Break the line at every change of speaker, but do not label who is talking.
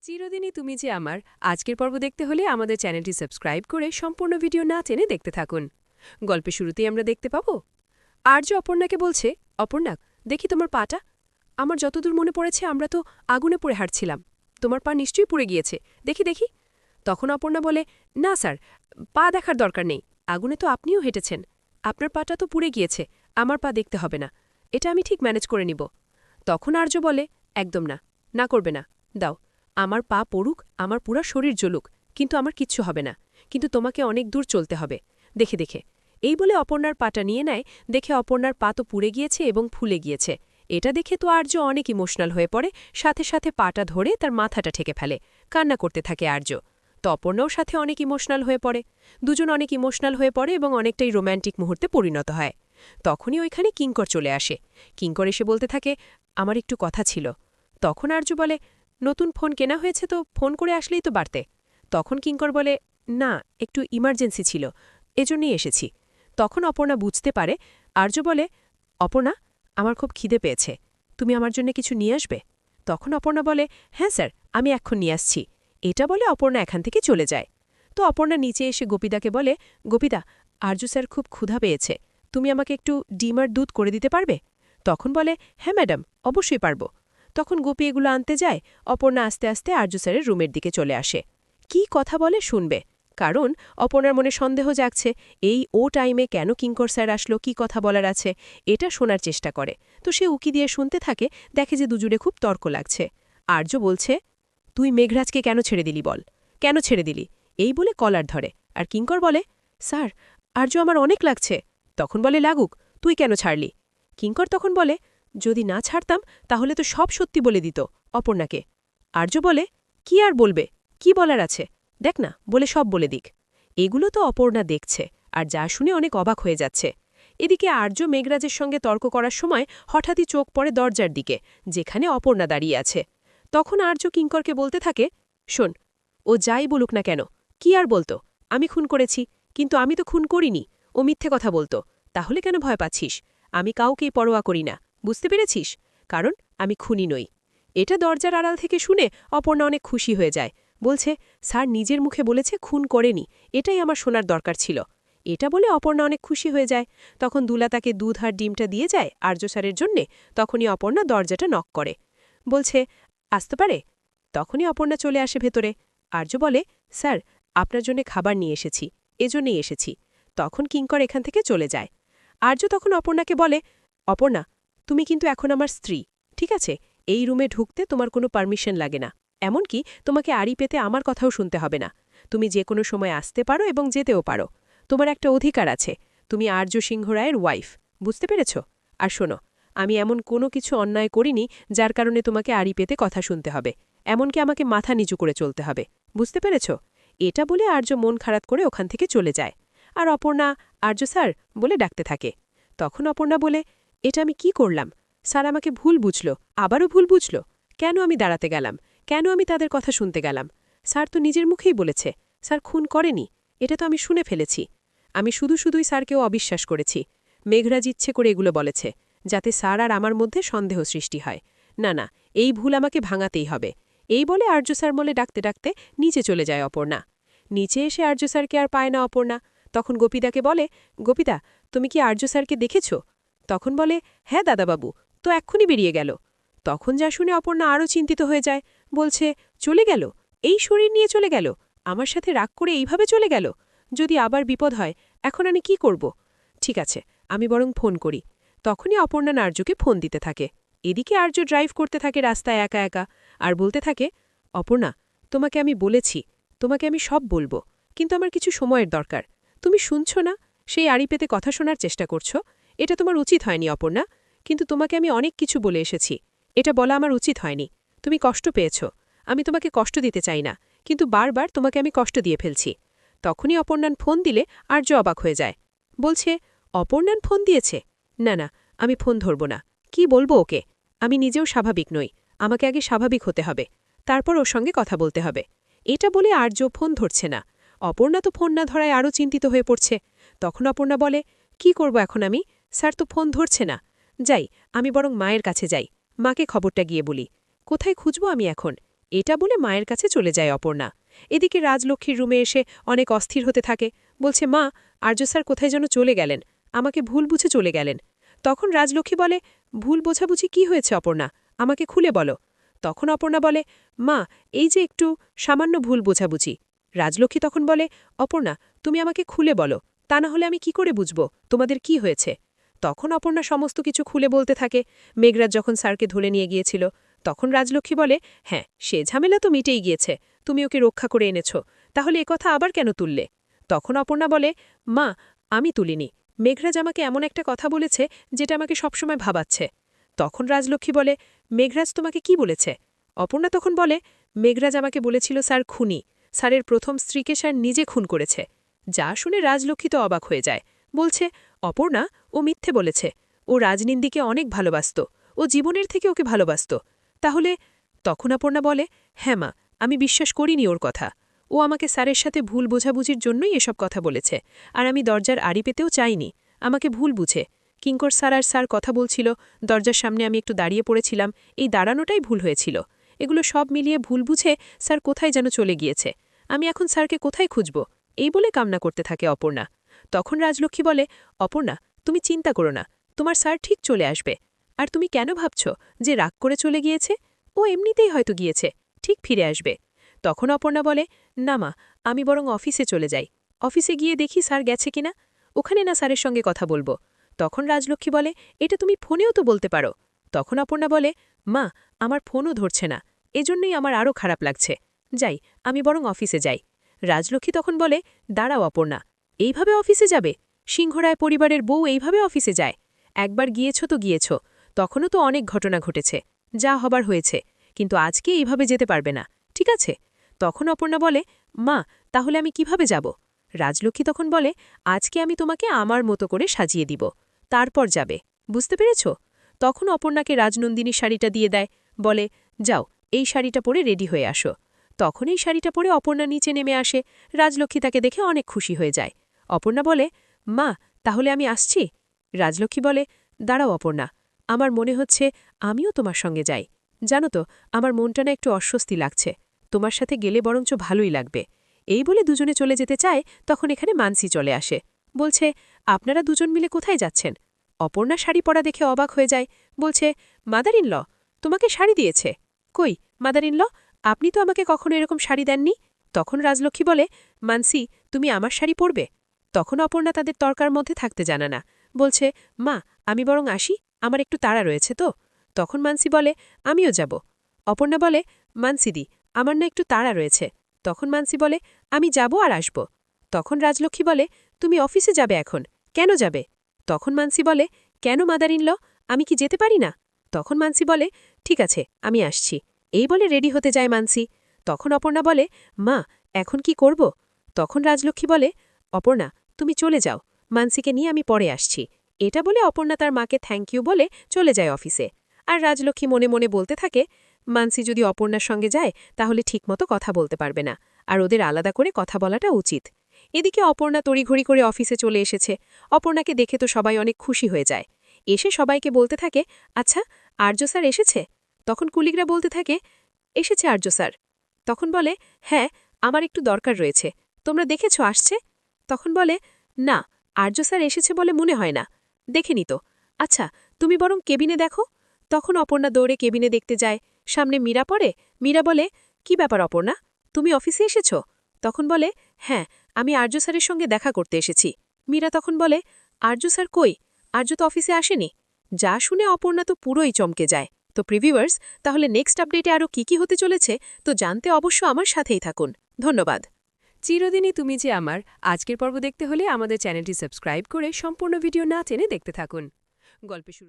চিরদিনই তুমি যে আমার আজকের পর্ব দেখতে হলে আমাদের চ্যানেলটি সাবস্ক্রাইব করে সম্পূর্ণ ভিডিও না টেনে দেখতে থাকুন। গল্পের শুরুতেই আমরা দেখতে পাবো আর্য অপর্ণাকে বলছে, অপর্ণা দেখি তোমার পাটা। আমার যতদূর মনে পড়েছে আমরা তো আগুনে পড়ে হাঁটছিলাম, তোমার পা নিশ্চয়ই পুড়ে গিয়েছে, দেখি দেখি। তখন অপর্ণা বলে, না স্যার, পা দেখার দরকার নেই, আগুনে তো আপনিও হেঁটেছেন, আপনার পাটা তো পুড়ে গিয়েছে, আমার পা দেখতে হবে না, এটা আমি ঠিক ম্যানেজ করে নিব। তখন আর্য বলে, একদম না, না করবে না, দাও, আমার পা পড়ুক, আমার পুরা শরীর জ্বলুক, কিন্তু আমার কিচ্ছু হবে না, কিন্তু তোমাকে অনেক দূর চলতে হবে, দেখে দেখে। এই বলে অপর্ণার পাটা নিয়ে নেয়। দেখে অপর্ণার পা তো পুড়ে গিয়েছে এবং ফুলে গিয়েছে। এটা দেখে তো আর্য অনেক ইমোশনাল হয়ে পড়ে, সাথে সাথে পাটা ধরে তার মাথাটা ঠেকে ফেলে, কান্না করতে থাকে আর্য। তো অপর্ণাও সাথে অনেক ইমোশনাল হয়ে পড়ে, দুজন অনেক ইমোশনাল হয়ে পড়ে এবং অনেকটাই রোম্যান্টিক মুহূর্তে পরিণত হয়। তখনই ওইখানে কিঙ্কর চলে আসে। কিঙ্কর এসে বলতে থাকে, আমার একটু কথা ছিল। তখন আর্য বলে, নতুন ফোন কেনা হয়েছে তো ফোন করে আসলেই তো বাড়তে। তখন কিঙ্কর বলে, না, একটু ইমার্জেন্সি ছিল, এজন্যই এসেছি। তখন অপর্ণা বুঝতে পারে। আর্য বলে, অপর্ণা, আমার খুব খিদে পেয়েছে, তুমি আমার জন্য কিছু নিয়ে আসবে? তখন অপর্ণা বলে, হ্যাঁ স্যার, আমি এখন নিয়ে আসছি। এটা বলে অপর্ণা এখান থেকে চলে যায়। তো অপর্ণা নিচে এসে গোপীদাকে বলে, গোপীদা, আর্য স্যার খুব ক্ষুধা পেয়েছে, তুমি আমাকে একটু ডিম আর দুধ করে দিতে পারবে? তখন বলে, হ্যাঁ ম্যাডাম, অবশ্যই পারব। তখন গোপী এগুলো আনতে যায়। অপর্ণা আস্তে আস্তে আর্য স্যারের রুমের দিকে চলে আসে। কি কথা বলে শুনবে, কারণ অপর্ণার মনে সন্দেহ জাগছে, এই ও টাইমে কেন কিঙ্কর স্যার আসলো, কি কথা বলার আছে, এটা শোনার চেষ্টা করে। তো সে উকি দিয়ে শুনতে থাকে, দেখে যে দুজনে খুব তর্ক লাগছে। আর্য বলছে, তুই মেঘরাজকে কেন ছেড়ে দিলি বল, কেন ছেড়ে দিলি? এই বলে কলার ধরে। আর কিঙ্কর বলে, স্যার, আর্য আমার অনেক লাগছে। তখন বলে, লাগুক, তুই কেন ছাড়লি? কিঙ্কর তখন বলে, যদি না ছাড়তাম তাহলে তো সব সত্যি বলে দিত অপর্ণাকে। আর্য বলে, কি আর বলবে, কি বলার আছে, দেখ না, বলে সব বলে দিক। এগুলো তো অপর্ণা দেখছে, আর যা শুনে অনেক অবাক হয়ে যাচ্ছে। এদিকে আর্য মেঘরাজের সঙ্গে তর্ক করার সময় হঠাৎই চোখ পড়ে দরজার দিকে, যেখানে অপর্ণা দাঁড়িয়ে আছে। তখন আর্য কিঙ্করকে বলতে থাকে, শোন, ও যাই বলুক না কেন, কি আর বলতো, আমি খুন করেছি, কিন্তু আমি তো খুন করিনি, ও মিথ্যে কথা বলতো, তাহলে কেন ভয় পাচ্ছিস? আমি কাউকেই পরোয়া করি না, বুঝতে পেরেছিস? কারণ আমি খুনি নই। এটা দরজার আড়াল থেকে শুনে অপর্ণা অনেক খুশি হয়ে যায়, বলছে, স্যার নিজের মুখে বলেছে খুন করেনি, এটাই আমার শোনার দরকার ছিল। এটা বলে অপর্ণা অনেক খুশি হয়ে যায়। তখন দুলা তাকে দুধ আর ডিমটা দিয়ে যায় আর্য স্যারের জন্যে। তখনই অপর্ণা দরজাটা নক করে, বলছে, আসতে পারে? তখনই অপর্ণা চলে আসে ভেতরে। আর্য বলে, স্যার, আপনার জন্য খাবার নিয়ে এসেছি, এজন্যই এসেছি। তখন কিঙ্কর এখান থেকে চলে যায়। আর্য তখন অপর্ণাকে বলে, অপর্ণা, তুমি কিন্তু এখন আমার স্ত্রী, ঠিক আছে? এই রুমে ঢুকতে তোমার কোনো পারমিশন লাগে না, এমনকি তোমাকে আড়ি পেতে আমার কথাও শুনতে হবে না। তুমি যে কোনো সময় আসতে পারো এবং যেতেও পারো, তোমার একটা অধিকার আছে, তুমি আর্য সিংহ রায়ের ওয়াইফ, বুঝতে পেরেছ? আর শোনো, আমি এমন কোনো কিছু অন্যায় করিনি যার কারণে তোমাকে আড়ি পেতে কথা শুনতে হবে, এমনকি আমাকে মাথা নিচু করে চলতে হবে, বুঝতে পেরেছ? এটা বলে আর্য মন খারাপ করে ওখান থেকে চলে যায়। আর অপর্ণা আর্য স্যার বলে ডাকতে থাকে। তখন অপর্ণা বলে, এটা আমি কি করলাম? স্যার আমাকে ভুল বুঝল, আবারও ভুল বুঝল, কেন আমি দাঁড়াতে গেলাম, কেন আমি তাদের কথা শুনতে গেলাম? স্যার তো নিজের মুখেই বলেছে স্যার খুন করেনি, এটা তো আমি শুনে ফেলেছি। আমি শুধুই স্যারকেও অবিশ্বাস করেছি। মেঘরাজ ইচ্ছে করে এগুলো বলেছে, যাতে স্যার আর আমার মধ্যে সন্দেহ সৃষ্টি হয়। না না, এই ভুল আমাকে ভাঙাতেই হবে। এই বলে আর্য স্যার বলে ডাকতে ডাকতে নিচে চলে যায় অপর্ণা। নিচে এসে আর্য স্যারকে আর পায় না অপর্ণা। তখন গোপীদাকে বলে, গোপীদা, তুমি কি আর্য স্যারকে দেখেছ? তখন বলে, হ্যাঁ দাদাবাবু, তো এক্ষুনি বেরিয়ে গেল। তখন যা শুনে অপর্ণা আরও চিন্তিত হয়ে যায়, বলছে, চলে গেল? এই শরীর নিয়ে চলে গেল? আমার সাথে রাগ করে এইভাবে চলে গেল? যদি আবার বিপদ হয়, এখন আমি কি করব? ঠিক আছে, আমি বরং ফোন করি। তখনই অপর্ণা আর্যকে ফোন দিতে থাকে। এদিকে আর্য ড্রাইভ করতে থাকে রাস্তায় একা একা, আর বলতে থাকে, অপর্ণা, তোমাকে আমি বলেছি, তোমাকে আমি সব বলবো, কিন্তু আমার কিছু সময়ের দরকার। তুমি শুনছ না? সেই আড়ি পেতে কথা শোনার চেষ্টা করছো। এটা তোমার উচিত হয়নি অপর্ণা, কিন্তু তোমাকে আমি অনেক কিছু বলে এসেছি, এটা বলা আমার উচিত হয়নি। তুমি কষ্ট পেয়েছ, আমি তোমাকে কষ্ট দিতে চাই না, কিন্তু বারবার তোমাকে আমি কষ্ট দিয়ে ফেলছি। তখনই অপর্ণান ফোন দিলে আর্য অবাক হয়ে যায়, বলছে, অপর্ণান ফোন দিয়েছে? না না, আমি ফোন ধরব না, কি বলবো ওকে? আমি নিজেও স্বাভাবিক নই, আমাকে আগে স্বাভাবিক হতে হবে, তারপর ওর সঙ্গে কথা বলতে হবে। এটা বলে আর্য ফোন ধরছে না। অপর্ণা তো ফোন না ধরায় আরও চিন্তিত হয়ে পড়ছে। তখন অপর্ণা বলে, কি করব এখন আমি? স্যার তো ফোন ধরছে না। যাই, আমি বরং মায়ের কাছে যাই, মাকে খবরটা গিয়ে বলি। কোথায় খুঁজব আমি এখন? এটা বলে মায়ের কাছে চলে যায় অপর্ণা। এদিকে রাজলক্ষ্মীর রুমে এসে অনেক অস্থির হতে থাকে, বলছে মা, আর্য স্যার কোথায় যেন চলে গেলেন, আমাকে ভুল বুঝে চলে গেলেন। তখন রাজলক্ষ্মী বলে, ভুল বোঝাবুঝি কি হয়েছে অপর্ণা, আমাকে খুলে বলো। তখন অপর্ণা বলে, মা, এই যে একটু সামান্য ভুল বোঝাবুঝি। রাজলক্ষ্মী তখন বলে, অপর্ণা, তুমি আমাকে খুলে বলো, তা না হলে আমি কি করে বুঝব তোমাদের কি হয়েছে। তখন অপর্ণা সমস্ত কিছু খুলে বলতে থাকে। মেঘরাজ যখন স্যারকে ধরে নিয়ে গিয়েছিল, তখন রাজলক্ষ্মী বলে, হ্যাঁ, সে ঝামেলা তো মিটেই গিয়েছে, তুমি ওকে রক্ষা করে এনেছ, তাহলে একথা আবার কেন তুললে। তখন অপর্ণা বলে, মা, আমি তুলিনি, মেঘরাজ আমাকে এমন একটা কথা বলেছে যেটা আমাকে সবসময় ভাবাচ্ছে। তখন রাজলক্ষ্মী বলে, মেঘরাজ তোমাকে কি বলেছে। অপর্ণা তখন বলে, মেঘরাজ আমাকে বলেছিল স্যার খুনি, স্যারের প্রথম স্ত্রীকে স্যার নিজে খুন করেছে। যা শুনে রাজলক্ষ্মী তো অবাক হয়ে যায়, বলছে, অপর্ণা, ও মিথ্যে বলেছে, ও রাজনিন্দিকে অনেক ভালোবাসত, ও জীবনের থেকে ওকে ভালোবাসত। তাহলে। তখন অপর্ণা বলে, হ্যাঁ মা, আমি বিশ্বাস করিনি ওর কথা, ও আমাকে স্যারের সাথে ভুল বোঝাবুঝির জন্যই এসব কথা বলেছে, আর আমি দরজার আড়ি পেতেও চাইনি, আমাকে ভুল বুঝে। কিঙ্কর স্যার আর স্যার কথা বলছিল, দরজার সামনে আমি একটু দাঁড়িয়ে পড়েছিলাম, এই দাঁড়ানোটাই ভুল হয়েছিল। এগুলো সব মিলিয়ে ভুল বুঝে স্যার কোথায় যেন চলে গিয়েছে, আমি এখন স্যারকে কোথায় খুঁজব, এই বলে কামনা করতে থাকে অপর্ণা। তখন রাজলক্ষ্মী বলে, অপর্ণা, তুমি চিন্তা করো না, তোমার স্যার ঠিক চলে আসবে। আর তুমি কেন ভাবছ যে রাগ করে চলে গিয়েছে, ও এমনিতেই হয়তো গিয়েছে, ঠিক ফিরে আসবে। তখন অপর্ণা বলে, না মা, আমি বরং অফিসে চলে যাই, অফিসে গিয়ে দেখি স্যার গেছে কিনা, ওখানে না স্যারের সঙ্গে কথা বলবো। তখন রাজলক্ষ্মী বলে, এটা তুমি ফোনেও তো বলতে পারো। তখন অপর্ণা বলে, মা, আমার ফোনও ধরছে না, এজন্যই আমার আরও খারাপ লাগছে, যাই, আমি বরং অফিসে যাই। রাজলক্ষ্মী তখন বলে, দাঁড়াও অপর্ণা, এইভাবে অফিসে যাবে, সিংহরায় পরিবারের বউ এইভাবে অফিসে যায়, একবার গিয়েছ তো গিয়েছ, তখনও তো অনেক ঘটনা ঘটেছে, যা হবার হয়েছে, কিন্তু আজকে এইভাবে যেতে পারবে না, ঠিক আছে। তখন অপর্ণা বলে, মা, তাহলে আমি কিভাবে যাব। রাজলক্ষ্মী তখন বলে, আজকে আমি তোমাকে আমার মতো করে সাজিয়ে দিব, তারপর যাবে, বুঝতে পেরেছ। তখন অপর্ণাকে রাজনন্দিনীর শাড়িটা দিয়ে দেয়, বলে, যাও, এই শাড়িটা পরে রেডি হয়ে আসো। তখন এই শাড়িটা পরে অপর্ণা নিচে নেমে আসে, রাজলক্ষ্মী তাকে দেখে অনেক খুশি হয়ে যায়। অপর্ণা বলে, মা, তাহলে আমি আসছি। রাজলক্ষ্মী বলে, দাঁড়াও অপর্ণা, আমার মনে হচ্ছে আমিও তোমার সঙ্গে যাই, জানো তো, আমার মনটা না একটু অস্বস্তি লাগছে, তোমার সাথে গেলে বরঞ্চ ভালোই লাগবে। এই বলে দুজনে চলে যেতে চায়, তখন এখানে মানসি চলে আসে, বলছে, আপনারা দুজন মিলে কোথায় যাচ্ছেন। অপর্ণা শাড়ি পরা দেখে অবাক হয়ে যায়, বলছে, মাদার ইন ল, তোমাকে শাড়ি দিয়েছে। কই, মাদার ইন ল, আপনি তো আমাকে কখনো এরকম শাড়ি দেননি। তখন রাজলক্ষ্মী বলে, মানসি, তুমি আমার শাড়ি পরবে। তখন অপর্ণা তাদের তর্কার মধ্যে থাকতে জানা না, বলছে, মা, আমি বরং আসি, আমার একটু তাড়া রয়েছে তো। তখন মানসি বলে, আমিও যাব। অপর্ণা বলে, মানসিদি, আমার না একটু তাড়া রয়েছে। তখন মানসি বলে, আমি যাব আর আসব। তখন রাজলক্ষ্মী বলে, তুমি অফিসে যাবে এখন, কেন যাবে। তখন মানসি বলে, কেন মাদার ইন ল, আমি কি যেতে পারি না। তখন মানসি বলে, ঠিক আছে, আমি আসছি। এই বলে রেডি হতে যায় মানসি। তখন অপর্ণা বলে, মা, এখন কি করব। তখন রাজলক্ষ্মী বলে, অপর্ণা, তুমি চলে যাও, মানসিকে নিয়ে আমি পরে আসছি। এটা বলে অপর্ণা তার মাকে থ্যাংক ইউ বলে চলে যায় অফিসে। আর রাজলক্ষ্মী মনে মনে বলতে থাকে, মানসি যদি অপর্ণার সঙ্গে যায় তাহলে ঠিকমতো কথা বলতে পারবে না, আর ওদের আলাদা করে কথা বলাটা উচিত। এদিকে অপর্ণা তড়িঘড়ি করে অফিসে চলে এসেছে। অপর্ণাকে দেখে তো সবাই অনেক খুশি হয়ে যায়। এসে সবাইকে বলতে থাকে, আচ্ছা, আর্য স্যার এসেছে। তখন কুলিকরা বলতে থাকে, এসেছে আর্য স্যার। তখন বলে, হ্যাঁ, আমার একটু দরকার রয়েছে, তোমরা দেখেছ আসছে। তখন বলে, না, আর্য স্যার এসেছে বলে মনে হয় না, দেখেনি তো। আচ্ছা, তুমি বরং কেবিনে দেখো। তখন অপর্ণা দৌড়ে কেবিনে দেখতে যায়, সামনে মীরা পড়ে। মীরা বলে, কি ব্যাপার অপর্ণা, তুমি অফিসে এসেছ। তখন বলে, হ্যাঁ, আমি আর্য স্যারের সঙ্গে দেখা করতে এসেছি। মীরা তখন বলে, আর্য স্যার কই, আর্য তো অফিসে আসেনি। যা শুনে অপর্ণা তো পুরোই চমকে যায়। তো প্রিভিউয়ার্স, তাহলে নেক্সট আপডেটে আরও কি হতে চলেছে তো জানতে অবশ্য আমার সাথেই থাকুন। ধন্যবাদ। চিরদিনই তুমি যে আমার আজকের পর্ব দেখতে হলে আমাদের চ্যানেলটি সাবস্ক্রাইব করে সম্পূর্ণ ভিডিও না টেনে দেখতে থাকুন। গল্পে শুরু